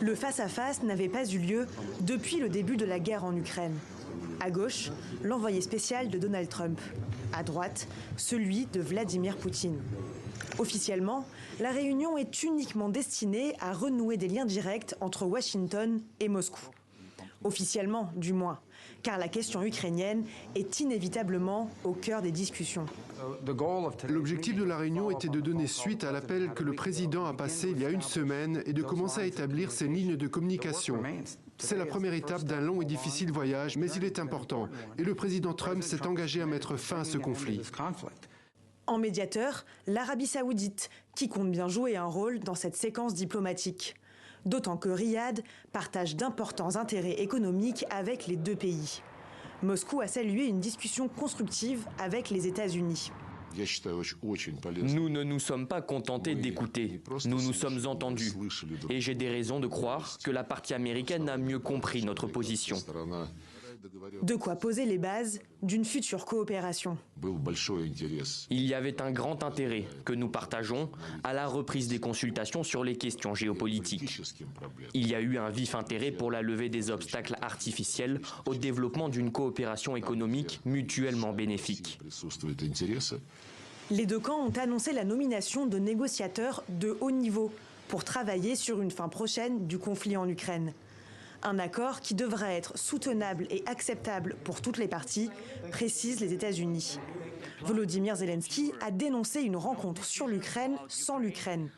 Le face-à-face n'avait pas eu lieu depuis le début de la guerre en Ukraine. À gauche, l'envoyé spécial de Donald Trump. À droite, celui de Vladimir Poutine. Officiellement, la réunion est uniquement destinée à renouer des liens directs entre Washington et Moscou. Officiellement, du moins, car la question ukrainienne est inévitablement au cœur des discussions. L'objectif de la réunion était de donner suite à l'appel que le président a passé il y a une semaine et de commencer à établir ses lignes de communication. C'est la première étape d'un long et difficile voyage, mais il est important. Et le président Trump s'est engagé à mettre fin à ce conflit. En médiateur, l'Arabie saoudite, qui compte bien jouer un rôle dans cette séquence diplomatique. D'autant que Riyad partage d'importants intérêts économiques avec les deux pays. Moscou a salué une discussion constructive avec les États-Unis. Nous ne nous sommes pas contentés d'écouter, nous nous sommes entendus. Et j'ai des raisons de croire que la partie américaine a mieux compris notre position. De quoi poser les bases d'une future coopération. Il y avait un grand intérêt que nous partageons à la reprise des consultations sur les questions géopolitiques. Il y a eu un vif intérêt pour la levée des obstacles artificiels au développement d'une coopération économique mutuellement bénéfique. Les deux camps ont annoncé la nomination de négociateurs de haut niveau pour travailler sur une fin prochaine du conflit en Ukraine. Un accord qui devrait être soutenable et acceptable pour toutes les parties, précisent les États-Unis. Volodymyr Zelensky a dénoncé une rencontre sur l'Ukraine sans l'Ukraine.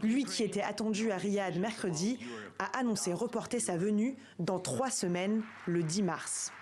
Lui qui était attendu à Riyad mercredi a annoncé reporter sa venue dans 3 semaines, le 10 mars.